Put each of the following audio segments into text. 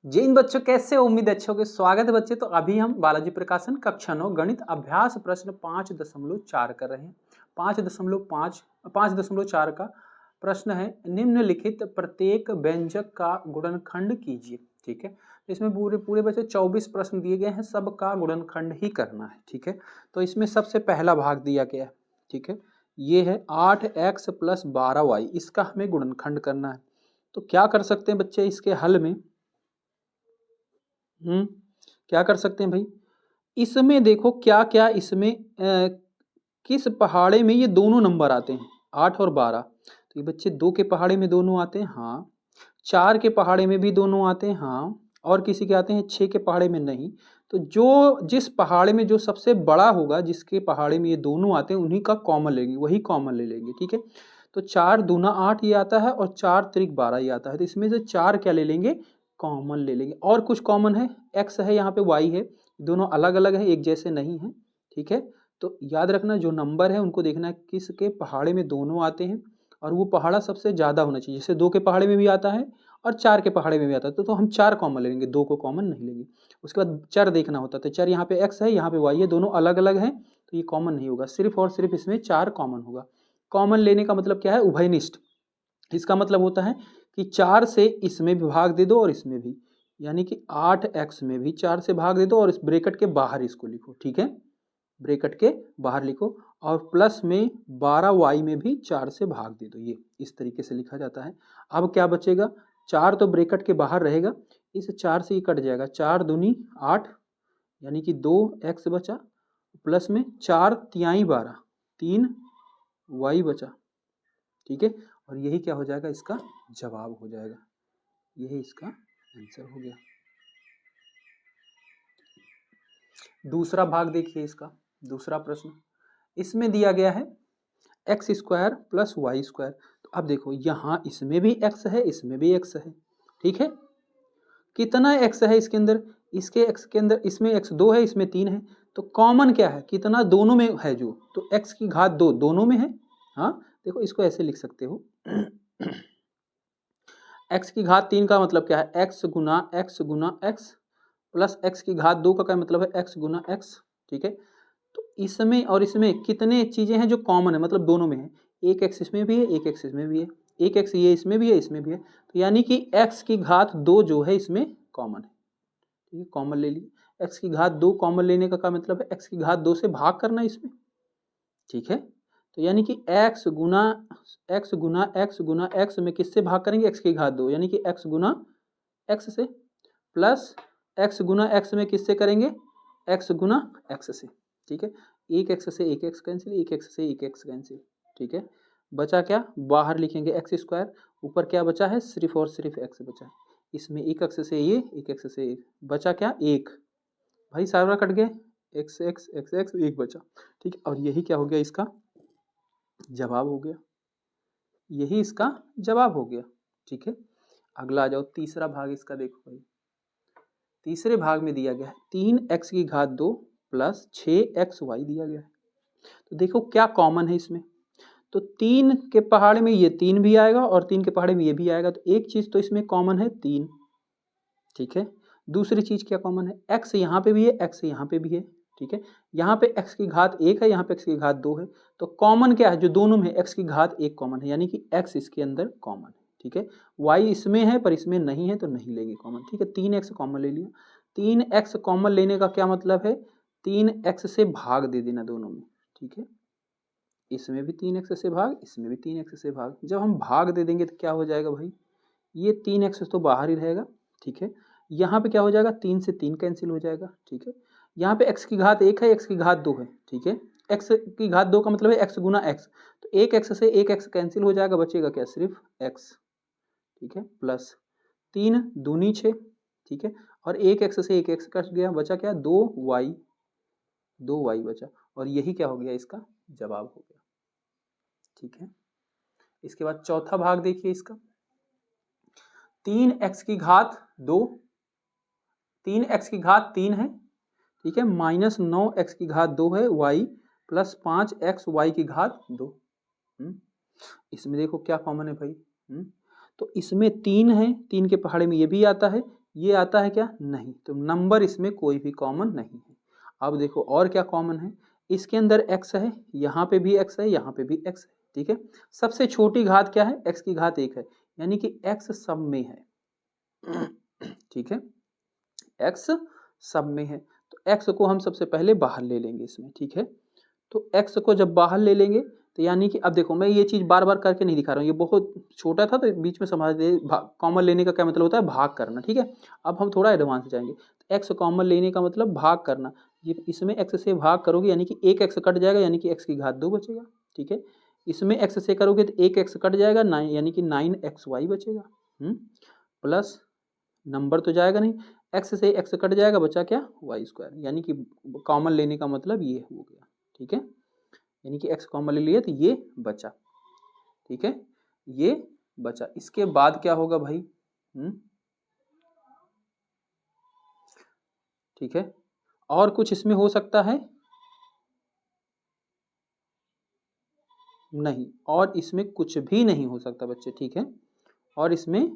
जिन बच्चों कैसे हो, उम्मीद अच्छे होंगे। स्वागत है बच्चे। तो अभी हम बालाजी प्रकाशन कक्षा 9 गणित अभ्यास प्रश्न 5.4 कर रहे हैं। 5.4 का प्रश्न है, निम्नलिखित प्रत्येक व्यंजक का गुणनखंड कीजिए। ठीक है, इसमें पूरे पूरे बच्चे 24 प्रश्न दिए गए हैं, सबका गुणनखंड ही करना है। ठीक है, तो इसमें सबसे पहला भाग दिया गया है। ठीक है, ये है 8x + 12y, इसका हमें गुणनखंड करना है। तो क्या कर सकते हैं बच्चे इसके हल में? क्या कर सकते हैं भाई? इसमें देखो क्या क्या इसमें किस पहाड़े में ये दोनों नंबर आते हैं, 8 और 12। तो ये बच्चे 2 के पहाड़े में दोनों आते हैं, हाँ। 4 के पहाड़े में भी दोनों आते हैं, हाँ। और किसी के आते हैं 6 के पहाड़े में नहीं। तो जो जिस पहाड़े में जो सबसे बड़ा होगा, जिसके पहाड़े में ये दोनों आते हैं, उन्हीं का कॉमन लेंगे, वही कॉमन ले लेंगे। ठीक है, तो 4 दूना 8 ये आता है और 4 त्रिक 12 ये आता है। तो इसमें से 4 क्या ले लेंगे? कॉमन ले लेंगे। और कुछ कॉमन है, x है, यहाँ पे y है, दोनों अलग अलग है, एक जैसे नहीं है। ठीक है, तो याद रखना जो नंबर है उनको देखना है किसके पहाड़े में दोनों आते हैं, और वो पहाड़ा सबसे ज़्यादा होना चाहिए। जैसे 2 के पहाड़े में भी आता है और 4 के पहाड़े में भी आता है, तो हम 4 कॉमन ले लेंगे, 2 को कॉमन नहीं लेंगे। उसके बाद चर देखना होता है, तो चर यहाँ पे x है, यहाँ पे y है, दोनों अलग अलग हैं, तो ये कॉमन नहीं होगा। सिर्फ और सिर्फ इसमें 4 कॉमन होगा। कॉमन लेने का मतलब क्या है? उभयनिष्ठ। इसका मतलब होता है कि 4 से इसमें भी भाग दे दो और इसमें भी, यानी कि 8x में भी 4 से भाग दे दो और इस ब्रैकेट के बाहर इसको लिखो। ठीक है, ब्रैकेट के बाहर लिखो, और प्लस में 12y में भी 4 से भाग दे दो। ये इस तरीके से लिखा जाता है। अब क्या बचेगा? 4 तो ब्रैकेट के बाहर रहेगा, इस 4 से ये कट जाएगा, 4 दूनी 8, यानी कि 2x बचा, प्लस में 4 तिहाई 12, 3y बचा। ठीक है, और यही क्या हो जाएगा? इसका जवाब हो जाएगा। यही इसका आंसर हो गया। दूसरा भाग देखिए इसका, दूसरा प्रश्न। इसमें दिया गया है x² + y²। तो अब देखो यहाँ इसमें भी x है, इसमें भी x है। ठीक है, कितना x है इसके अंदर? इसके x के अंदर इसमें x 2 है, इसमें 3 है। तो कॉमन क्या है? कितना दोनों में है जो, तो x की घात 2 दोनों में है। हाँ, देखो इसको ऐसे लिख सकते हो x की घात 3 का मतलब क्या है? x गुना x गुना x प्लस x की घात 2 का क्या मतलब है? x गुना x। ठीक है, तो इसमें और इसमें कितने चीजें हैं जो कॉमन है, मतलब दोनों में है? एक x इसमें भी है, एक x इसमें भी है, एक x ये इसमें भी है, इसमें भी है। तो यानी कि x की घात 2 जो है इसमें कॉमन है। ठीक है, कॉमन ले लिए। x की घात 2 कॉमन लेने का क्या मतलब है? x की घात 2 से भाग करना इसमें। ठीक है, तो यानी कि x गुना x गुना x गुना x में किससे भाग करेंगे? x की घात 2, यानी कि x गुना x से, प्लस x गुना x में किससे करेंगे? x गुना x से। ठीक है, एक x से एक x कैंसिल, एक x से एक x कैंसिल। ठीक है, बचा क्या? बाहर लिखेंगे x², ऊपर क्या बचा है? सिर्फ और सिर्फ x बचा है। इसमें एक x से ये, एक x से एक, बचा क्या? एक। भाई सारा कट गए, x x x x, एक बचा। ठीक है, और यही क्या हो गया? इसका जवाब हो गया। यही इसका जवाब हो गया। ठीक है, अगला आ जाओ, तीसरा भाग इसका देखो भाई। तीसरे भाग में दिया गया है 3x की घात 2 प्लस 6xy दिया गया है। तो देखो क्या कॉमन है इसमें? तो 3 के पहाड़े में ये 3 भी आएगा और 3 के पहाड़े में ये भी आएगा, तो एक चीज तो इसमें कॉमन है 3। ठीक है, दूसरी चीज क्या कॉमन है? x यहाँ पे भी है, x यहाँ पे भी है। ठीक है, यहाँ पे x की घात 1 है, यहाँ पे x की घात 2 है। तो कॉमन क्या है जो दोनों में? x की घात 1 कॉमन है, यानी कि x इसके अंदर कॉमन है। ठीक है, y इसमें है पर इसमें नहीं है, तो नहीं लेंगे कॉमन। ठीक है, 3x कॉमन ले लिया। 3x कॉमन लेने का क्या मतलब है? 3x से भाग दे देना दोनों में। ठीक है, इसमें भी 3x से भाग, इसमें भी 3x से भाग। जब हम भाग दे देंगे तो क्या हो जाएगा भाई? ये 3x तो बाहर ही रहेगा। ठीक है, यहाँ पे क्या हो जाएगा? 3 से 3 कैंसिल हो जाएगा। ठीक है, यहाँ पे x की घात 1 है, x की घात 2 है। ठीक है, x की घात 2 का मतलब है x गुना x, तो एक x से एक x कैंसिल हो जाएगा, बचेगा क्या? सिर्फ x। ठीक है, प्लस 3 दूनी 6। ठीक है, और एक x से एक x कट गया, बचा क्या? 2y, 2y बचा, और यही क्या हो गया? इसका जवाब हो गया। ठीक है, इसके बाद चौथा भाग देखिए इसका। 3x की घात 2, 3x की घात 3 है। ठीक है, माइनस 9x की घात 2 है y, प्लस 5x y की घात 2। इसमें देखो क्या कॉमन है भाई? तो इसमें 3 है, 3 के पहाड़े में ये भी आता है, ये आता है क्या? नहीं। तो नंबर इसमें कोई भी कॉमन नहीं है। अब देखो और क्या कॉमन है, इसके अंदर x है, यहाँ पे भी x है, यहाँ पे भी x है, ठीक है। सबसे छोटी घात क्या है? x की घात 1 है, यानी कि x सब में है, ठीक है, x सब में है। तो x को हम सबसे पहले बाहर ले लेंगे इसमें, ठीक है। तो x को जब बाहर ले लेंगे तो यानी कि अब देखो मैं ये चीज़ बार बार करके नहीं दिखा रहा हूँ, ये बहुत छोटा था तो बीच में समझ दे। कॉमन लेने का क्या मतलब होता है? भाग करना, ठीक है। अब हम थोड़ा एडवांस जाएंगे। तो x कॉमन लेने का मतलब भाग करना। ये इसमें x से भाग करोगे यानी कि एक x कट जाएगा, यानी कि x की घात 2 बचेगा, ठीक है। इसमें x से करोगे तो एक x कट जाएगा, 9 यानी कि 9xy बचेगा, प्लस नंबर तो जाएगा नहीं, x से x कट जाएगा, बचा क्या? Y square. यानी कि कॉमन लेने का मतलब ये हो गया, ठीक है। यानी कि x कॉमन ले लिया तो ये बचा, ठीक है, ये बचा। इसके बाद क्या होगा भाई? ठीक है, और कुछ इसमें हो सकता है? नहीं, और इसमें कुछ भी नहीं हो सकता बच्चे, ठीक है, और इसमें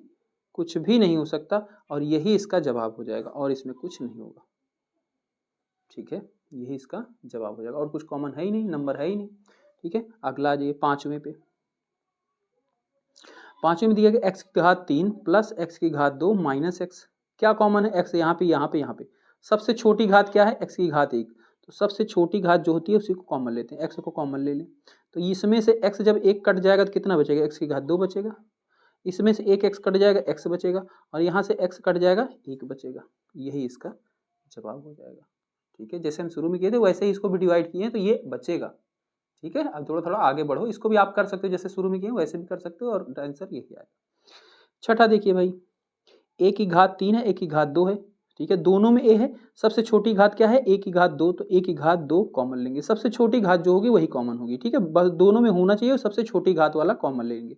कुछ भी नहीं हो सकता, और यही इसका जवाब हो जाएगा, और इसमें कुछ नहीं होगा, ठीक है, यही इसका जवाब हो जाएगा। और कुछ कॉमन है ही नहीं, नंबर है ही नहीं, ठीक है। अगला आ जाइए पांचवें पे। पांचवें में दिया गया x की घात 3 प्लस x की घात 2 माइनस x। क्या कॉमन है? x यहाँ पे, यहाँ पे, यहाँ पे। सबसे छोटी घात क्या है? x की घात 1। तो सबसे छोटी घात जो होती है उसी को कॉमन लेते हैं, x को कॉमन ले लें। तो इसमें से x जब 1 कट जाएगा तो कितना बचेगा? x की घात 2 बचेगा। इसमें से एक x कट जाएगा, x बचेगा, और यहाँ से x कट जाएगा, 1 बचेगा। यही इसका जवाब हो जाएगा, ठीक है। जैसे हम शुरू में किए थे वैसे ही इसको भी डिवाइड किए हैं, तो ये बचेगा, ठीक है। अब थोड़ा थोड़ा आगे बढ़ो, इसको भी आप कर सकते हो जैसे शुरू में किए वैसे भी कर सकते हो, और आंसर यही आएगा। छठा देखिए भाई, a की घात 3 है, a की घात 2 है, ठीक है, दोनों में a है। सबसे छोटी घात क्या है? a की घात 2, तो a की घात 2 कॉमन लेंगे। सबसे छोटी घात जो होगी वही कॉमन होगी, ठीक है, बस दोनों में होना चाहिए, सबसे छोटी घात वाला कॉमन लेंगे।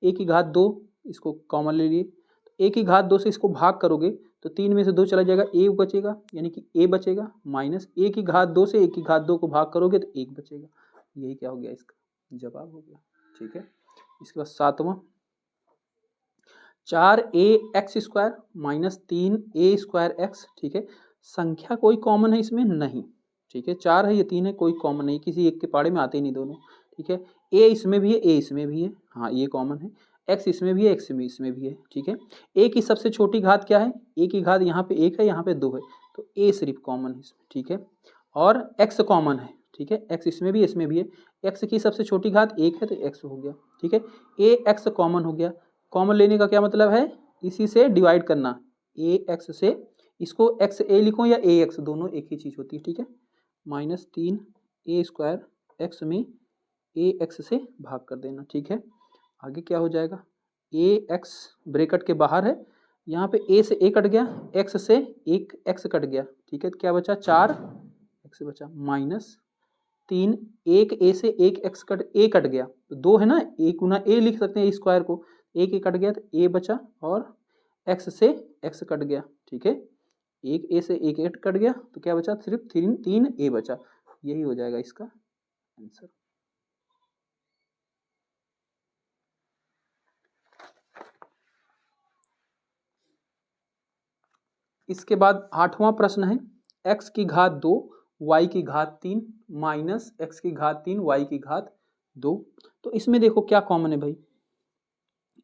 a की घात 2 इसको कॉमन ले लिए, a की घात 2 से इसको भाग करोगे तो 3 में से 2 चला जाएगा, a बचेगा, यानी कि a बचेगा, माइनस a की घात 2 से a की घात 2 को भाग करोगे तो 1 बचेगा। यही क्या हो गया? इसका जवाब हो गया, ठीक है। इसके बाद सातवां, 4ax² माइनस 3a²x, ठीक है। संख्या कोई कॉमन है इसमें? नहीं, ठीक है, 4 है, ये 3 है, कोई कॉमन नहीं, किसी एक के पाड़े में आते ही नहीं दोनों, ठीक है। a इसमें भी है, a इसमें भी है, हाँ ये कॉमन है। x इसमें भी है, x इसमें भी है, ठीक है। a की सबसे छोटी घात क्या है? a की घात यहाँ पे 1 है, यहाँ पे 2 है, तो a सिर्फ कॉमन है इसमें, ठीक है। और x कॉमन है, ठीक है, x इसमें भी, इसमें भी है। x की सबसे छोटी घात 1 है तो x हो गया, ठीक है। ax कॉमन हो गया। कॉमन लेने का क्या मतलब है? इसी से डिवाइड करना, ax से, इसको x a लिखो या ax, दोनों एक ही चीज़ होती है, ठीक है। माइनस 3a² x में ax से भाग कर देना, ठीक है। आगे क्या हो जाएगा? ax ब्रैकेट के बाहर है, यहाँ पे a से a कट गया, x से एक x कट गया, ठीक है, तो क्या बचा? 4x बचा, माइनस 3, एक a से एक x कट, a कट गया तो 2 है ना, a गुना a लिख सकते हैं स्क्वायर को, एक कट गया तो a बचा, और x से x कट गया, ठीक है, एक a से एक कट गया तो क्या बचा? सिर्फ 3a बचा। यही हो जाएगा इसका आंसर। इसके बाद आठवां प्रश्न है, x की घात 2 y की घात 3 माइनस x की घात 3 y की घात 2। तो इसमें देखो क्या कॉमन है भाई?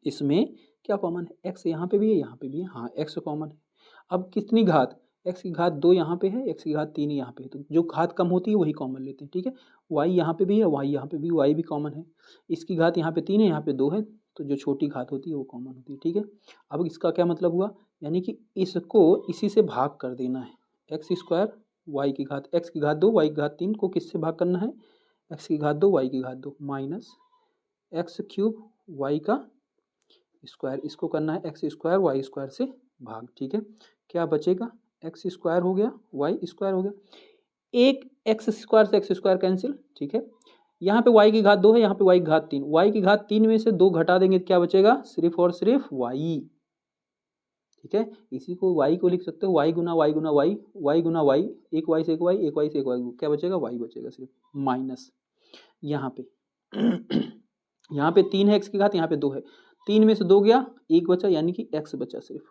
इसमें क्या कॉमन है? x यहाँ पे भी है, यहाँ पे भी है, हाँ x कॉमन है। अब कितनी घात? x की घात 2 यहाँ पे है, x की घात 3 यहाँ पे है, तो जो घात कम होती है वही कॉमन लेते हैं, ठीक है। y यहाँ पे भी है, y यहाँ पे भी, y भी कॉमन है। इसकी घात यहाँ पे 3 है, यहाँ पे 2 है, तो जो छोटी घात होती है वो कॉमन होती है, ठीक है। अब इसका क्या मतलब हुआ? यानी कि इसको इसी से भाग कर देना है, x² y की घात, x की घात 2 y की घात 3 को किससे भाग करना है? x की घात 2 y की घात 2 माइनस x³ y का स्क्वायर, इसको करना है x² y² से भाग, ठीक है। क्या बचेगा? x² हो गया, y² हो गया, एक x² से x² कैंसिल, ठीक है। यहाँ पे y की घात 2 है, यहाँ पे y की घात 3, y की घात 3 में से 2 घटा देंगे तो क्या बचेगा? सिर्फ और सिर्फ y, ठीक है। इसी को y को लिख सकते हो y गुना y गुना y, y गुना y, एक y से एक y, एक y से एक y, क्या बचेगा? y बचेगा सिर्फ, माइनस यहाँ पे यहाँ पे 3 है x की घात, यहाँ पे 2 है, 3 में से 2 गया, 1 बचा, यानी कि x बचा सिर्फ,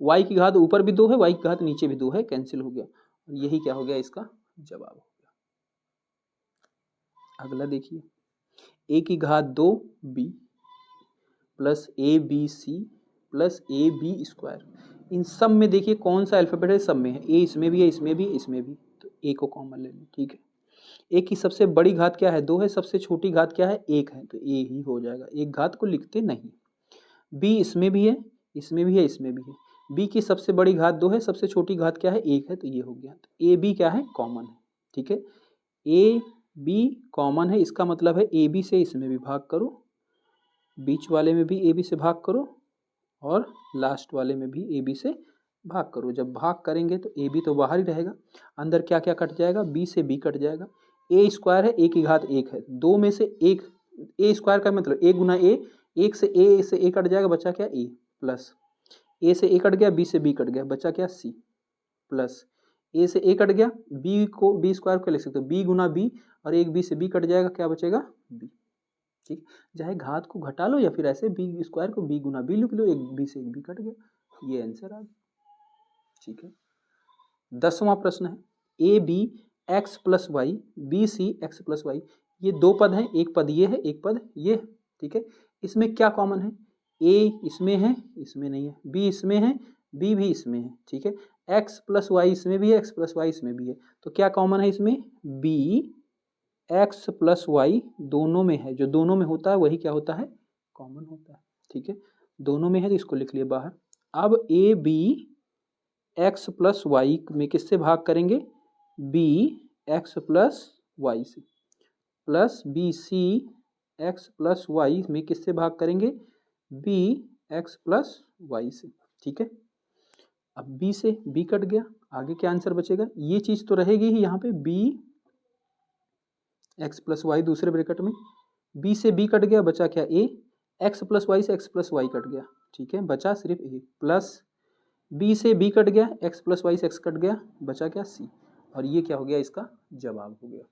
y की घात ऊपर भी 2 है, y की घात नीचे भी 2 है, कैंसिल हो गया। यही क्या हो गया इसका जवाब हो गया। अगला देखिए, a की घात 2b plus abc plus ab²। इन सब में देखिए कौन सा अल्फाबेट है, सब में है, a इसमें भी है, इसमें भी, इसमें भी, तो a को कॉमन ले लें। ठीक है, a की सबसे बड़ी घात क्या है, 2 है, सबसे छोटी घात क्या है, 1 है, तो a ही हो जाएगा, एक घात को लिखते नहीं। b इसमें भी है, इसमें भी है, इसमें भी है, b की सबसे बड़ी घात 2 है, सबसे छोटी घात क्या है, 1 है, तो ये हो गया, तो a b क्या है, कॉमन है। ठीक है, a b कॉमन है, इसका मतलब है a b से इसमें भी भाग करो, बीच वाले में भी a b से भाग करो, और लास्ट वाले में भी a b से भाग करो। जब भाग करेंगे तो a b तो बाहर ही रहेगा, अंदर क्या क्या कट जाएगा, b से b कट जाएगा, a² है, a की घात 1 है, 2 में से 1, a² का मतलब 1 गुना a, 1 से a कट जाएगा, बचा क्या a, प्लस a से a कट गया, b से b कट गया, बचा क्या c, प्लस a से a कट गया, b को b² को लिख सकते हो, b गुना b, और एक b से b कट जाएगा, क्या बचेगा b। ठीक, चाहे घात को घटा लो या फिर ऐसे b² को b गुना b लिख लो, एक b से एक b कट गया, ये आंसर आ गया। ठीक है, 10वां प्रश्न है, A B X plus Y, B C X plus Y, ये दो पद हैं, एक पद ये है, एक पद ये है। ठीक है, इसमें क्या कॉमन है, ए इसमें है, इसमें नहीं है, बी इसमें है, बी भी इसमें है। ठीक है, एक्स प्लस वाई इसमें भी है, एक्स प्लस वाई इसमें भी है, तो क्या कॉमन है इसमें, बी एक्स प्लस वाई दोनों में है, जो दोनों में होता है वही क्या होता है, कॉमन होता है। ठीक है, दोनों में है तो इसको लिख लिया बाहर। अब A B X plus Y में किससे भाग करेंगे, बी एक्स प्लस वाई से, plus B C X plus Y में किससे भाग करेंगे, बी एक्स प्लस वाई से। ठीक है, अब बी से बी कट गया, आगे क्या आंसर बचेगा, ये चीज तो रहेगी ही यहाँ पे, बी एक्स प्लस वाई दूसरे ब्रैकेट में, बी से बी कट गया, बचा क्या ए, एक्स प्लस वाई से एक्स प्लस वाई कट गया। ठीक है, बचा सिर्फ ए, प्लस बी से बी कट गया, एक्स प्लस वाई से एक्स कट गया, बचा क्या सी, और ये क्या हो गया इसका जवाब हो गया।